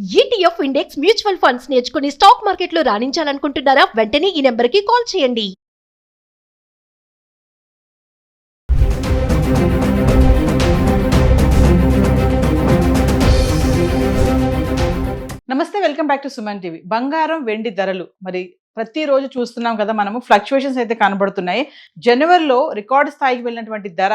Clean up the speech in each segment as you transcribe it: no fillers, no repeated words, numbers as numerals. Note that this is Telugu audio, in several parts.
ఈటీఎఫ్ ఇండెక్స్ మ్యూచువల్ ఫండ్స్ నేర్చుకుని స్టాక్ మార్కెట్లో రాణించాలనుకుంటున్నారా? వెంటనే ఈ నెంబర్కి కాల్ చేయండి. నమస్తే, welcome back to Suman TV. బంగారం వెండి ధరలు మరి ప్రతిరోజు చూస్తున్నాం కదా, మనము ఫ్లక్చువేషన్స్ అయితే కనబడుతున్నాయి. జనవరిలో రికార్డు స్థాయికి వెళ్ళినటువంటి ధర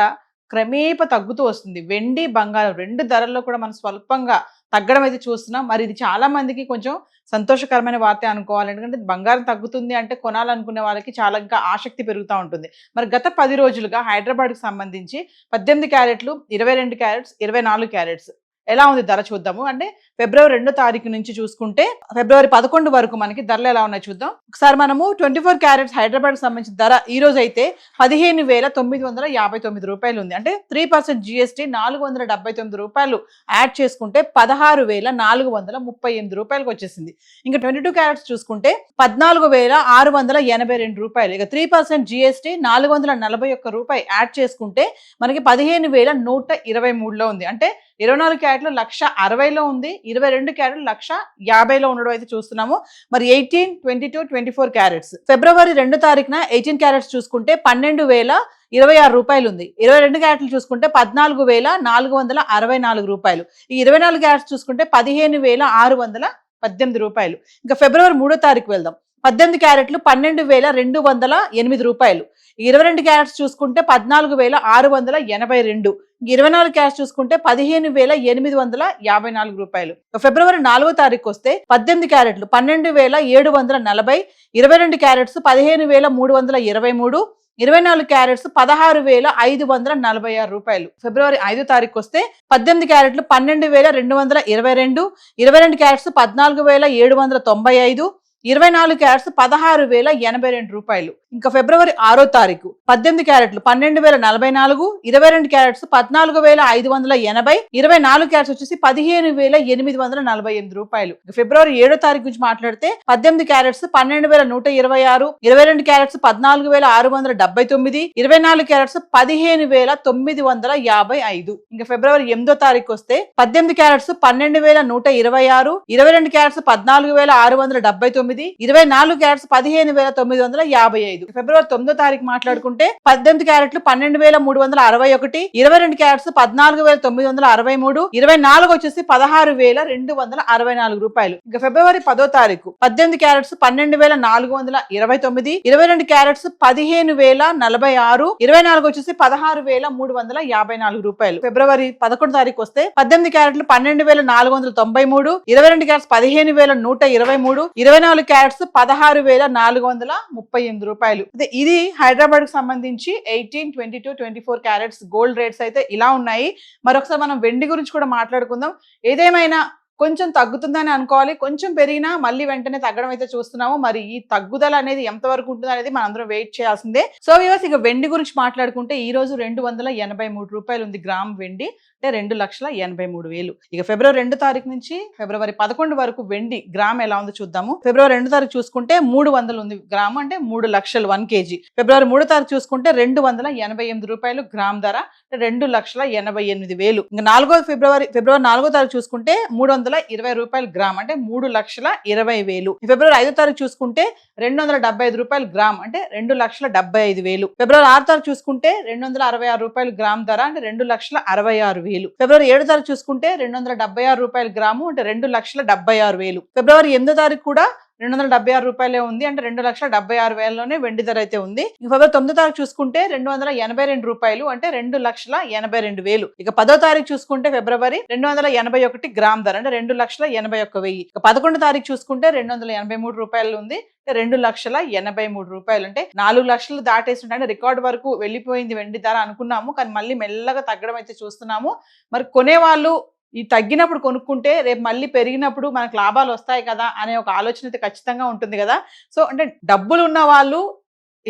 క్రమేప తగ్గుతూ వస్తుంది. వెండి బంగారం రెండు ధరల్లో కూడా మనం స్వల్పంగా తగ్గడం అయితే చూస్తున్నాం. మరి ఇది చాలా మందికి కొంచెం సంతోషకరమైన వార్త అనుకోవాలి. ఎందుకంటే బంగారం తగ్గుతుంది అంటే కొనాలనుకునే వాళ్ళకి చాలా ఇంకా ఆసక్తి పెరుగుతూ ఉంటుంది. మరి గత 10 రోజులుగా హైదరాబాద్కి సంబంధించి 18 క్యారెట్లు, 22 క్యారెట్స్, 24 క్యారెట్స్ ఎలా ఉంది ధర చూద్దాము. అంటే ఫిబ్రవరి 2వ తారీఖు నుంచి చూసుకుంటే ఫిబ్రవరి 11 వరకు మనకి ధరలు ఎలా ఉన్నాయి చూద్దాం. ఒకసారి మనము 24 క్యారెట్స్ హైదరాబాద్ సంబంధించిన ధర ఈ రోజు అయితే 15,959 రూపాయలు ఉంది. అంటే 3% GST 479 రూపాయలు యాడ్ చేసుకుంటే 16,438 రూపాయలకు వచ్చేసింది. ఇంకా 22 క్యారెట్స్ చూసుకుంటే 14,682 రూపాయలు. ఇక 3% GST 441 రూపాయలు యాడ్ చేసుకుంటే మనకి 15,123లో ఉంది. అంటే 24 క్యారెట్లు 1,60,000లో ఉంది, 22 క్యారెట్లు 1,50,000లో ఉండడం అయితే చూస్తున్నాము. మరి 18, 22, 24 క్యారెట్స్ ఫిబ్రవరి 2వ తారీఖున 18 క్యారెట్స్ చూసుకుంటే 12,026 రూపాయలు ఉంది. 22 క్యారెట్లు చూసుకుంటే 14,464 రూపాయలు. ఈ 24 క్యారెట్స్ చూసుకుంటే 15,618 రూపాయలు. ఇంకా ఫిబ్రవరి 3వ తారీఖు వెళ్దాం. 18 క్యారెట్లు 12,208 రూపాయలు. 22 క్యారెట్స్ చూసుకుంటే 14,682. 24 క్యారెట్స్ చూసుకుంటే 15,854 రూపాయలు. ఫిబ్రవరి 4వ తారీఖు వస్తే 18 క్యారెట్లు 12,740, 22 క్యారెట్స్ 15,323, 24 క్యారెట్స్ 16,546 రూపాయలు. ఫిబ్రవరి 5వ తారీఖు వస్తే 18 క్యారెట్లు 12,222, 22 క్యారెట్స్ 14,795, 24 క్యారెట్స్ 16,082 రూపాయలు. ఇంకా ఫిబ్రవరి 6వ తారీఖు 18 క్యారెట్లు 12,044, 22 క్యారెట్స్ 14,580, 24 క్యారెట్స్ వచ్చేసి 15,848 రూపాయలు. ఫిబ్రవరి 7వ తారీఖు గురించి మాట్లాడితే 18 క్యారెట్స్ 12,126, 22 క్యారెట్స్ 14,679, 24 క్యారెట్స్ 15,955. ఇంకా ఫిబ్రవరి 8వ తారీఖు వస్తే 18 క్యారెట్స్ 12,126, 22 క్యారెట్స్ 14,679, 24 క్యారెట్స్ 15,955. ఫిబ్రవరి 9వ తారీఖు మాట్లాడుకుంటే 18 క్యారెట్లు 12,361, 22 క్యారెట్స్ 14,963, 24 వచ్చేసి 16,264 రూపాయలు. ఇంకా ఫిబ్రవరి 10వ తారీఖు 18 క్యారెట్స్ 12,429, 22 క్యారెట్స్ 15,046, 24 వచ్చేసి 16,354 రూపాయలు. ఫిబ్రవరి 11వ తారీఖు వస్తే 18 క్యారెట్లు 12,493, 22 క్యారెట్స్ 15,123, 24 క్యారెట్స్ 16,438 రూపాయలు. ఇది హైదరాబాద్ కు సంబంధించి 18, 22, 24 క్యారెట్స్ గోల్డ్ రేట్స్ అయితే ఇలా ఉన్నాయి. మరొకసారి మనం వెండి గురించి కూడా మాట్లాడుకుందాం. ఏదేమైనా కొంచెం తగ్గుతుందని అనుకోవాలి, కొంచెం పెరిగినా మళ్ళీ వెంటనే తగ్గడం అయితే చూస్తున్నాము. మరి ఈ తగ్గుదల అనేది ఎంతవరకు ఉంటుంది అనేది మనందరం వెయిట్ చేయాల్సిందే. సో వ్యూవర్స్, ఇక వెండి గురించి మాట్లాడుకుంటే ఈ రోజు 283 రూపాయలు ఉంది గ్రామ్ వెండి, అంటే 2,83,000. ఇక ఫిబ్రవరి 2వ తారీఖు నుంచి ఫిబ్రవరి 11 వరకు వెండి గ్రామ్ ఎలా ఉందో చూద్దాము. ఫిబ్రవరి 2వ తారీఖు చూసుకుంటే 300 ఉంది గ్రామ్, అంటే 3 లక్షలు 1 kg. ఫిబ్రవరి 3వ తారీఖు చూసుకుంటే 288 రూపాయలు గ్రామ్ ధర, 2,88,000. ఇంకా ఫిబ్రవరి 4వ తారీఖు చూసుకుంటే 320 రూపాయలు గ్రామ్, అంటే 3,20,000. ఫిబ్రవరి 5వ తారీఖు చూసుకుంటే 275 రూపాయలు గ్రామ్, అంటే 2,75,000. ఫిబ్రవరి 6వ తారీఖు చూసుకుంటే 266 రూపాయలు గ్రామ్ ధర, అంటే 2,66,000. ఫిబ్రవరి 7వ తారీఖు చూసుకుంటే 276 రూపాయలు గ్రాము, అంటే 2,76,000. ఫిబ్రవరి 8వ తారీఖు కూడా 276 రూపాయలే ఉంది, అంటే 2,76,000లోనే వెండి ధర అయితే ఉంది. ఫిబ్రవరి 9వ తారీఖు చూసుకుంటే 282 రూపాయలు, అంటే 2,82,000. ఇక 10వ తారీఖు చూసుకుంటే ఫిబ్రవరి 281 గ్రామ్ ధర, అంటే 2,81,000. ఇక 11వ తారీఖు చూసుకుంటే 283 రూపాయలు ఉంది, 2,83,000 రూపాయలు. అంటే 4 లక్షలు దాటేస్తుంటే, అంటే రికార్డు వరకు వెళ్ళిపోయింది వెండి ధర అనుకున్నాము, కానీ మళ్ళీ మెల్లగా తగ్గడం అయితే చూస్తున్నాము. మరి కొనేవాళ్ళు ఈ తగ్గినప్పుడు కొనుక్కుంటే రేపు మళ్ళీ పెరిగినప్పుడు మనకు లాభాలు వస్తాయి కదా అనే ఒక ఆలోచన అయితే ఖచ్చితంగా ఉంటుంది కదా. సో అంటే డబ్బులు ఉన్న వాళ్ళు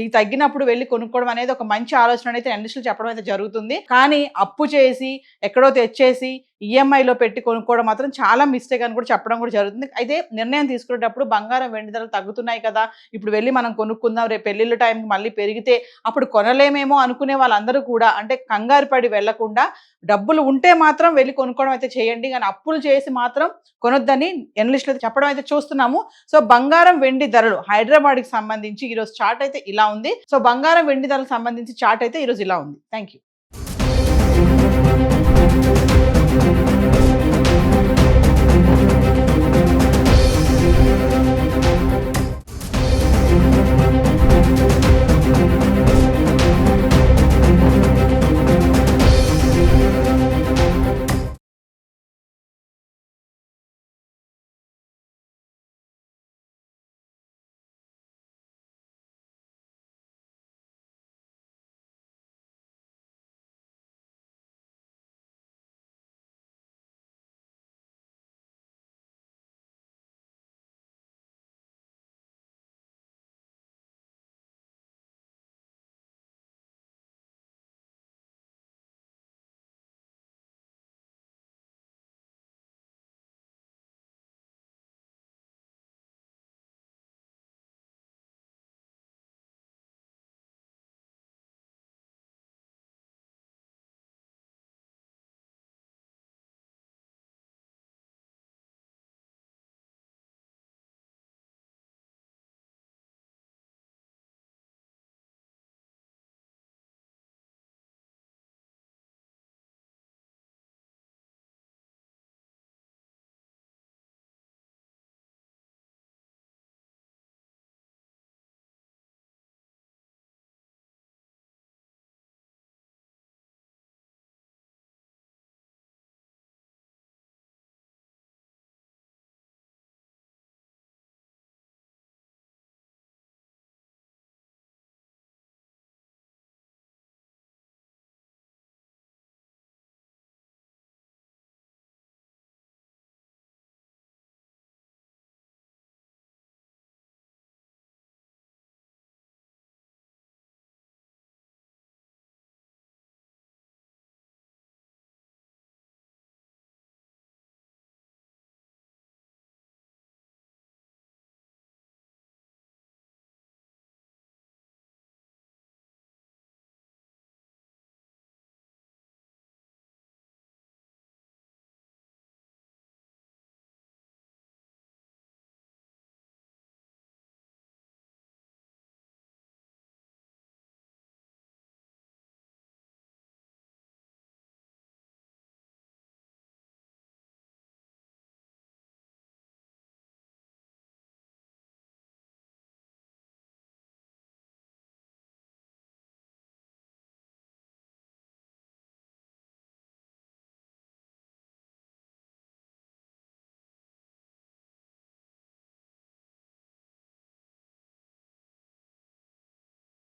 ఈ తగ్గినప్పుడు వెళ్ళి కొనుక్కోవడం అనేది ఒక మంచి ఆలోచన అయితే ఇండస్ట్రీలో చెప్పడం అయితే జరుగుతుంది. కానీ అప్పు చేసి ఎక్కడో తెచ్చేసి ఈఎంఐలో పెట్టి కొనుక్కోవడం మాత్రం చాలా మిస్టేక్ అని కూడా చెప్పడం కూడా జరుగుతుంది. అయితే నిర్ణయం తీసుకునేటప్పుడు బంగారం వెండి ధరలు తగ్గుతున్నాయి కదా, ఇప్పుడు వెళ్ళి మనం కొనుక్కుందాం, రేపు పెళ్ళిళ్ళ టైంకి మళ్ళీ పెరిగితే అప్పుడు కొనలేమేమో అనుకునే వాళ్ళందరూ కూడా అంటే కంగారు పడి వెళ్లకుండా డబ్బులు ఉంటే మాత్రం వెళ్ళి కొనుక్కోవడం అయితే చేయండి, కానీ అప్పులు చేసి మాత్రం కొనొద్దని ఎనలిస్టులు అయితే చెప్పడం అయితే చూస్తున్నాము. సో బంగారం వెండి ధరలు హైదరాబాద్కి సంబంధించి ఈరోజు చార్ట్ అయితే ఇలా ఉంది. సో బంగారం వెండి ధరలకు సంబంధించి చార్ట్ అయితే ఈరోజు ఇలా ఉంది. Thank you.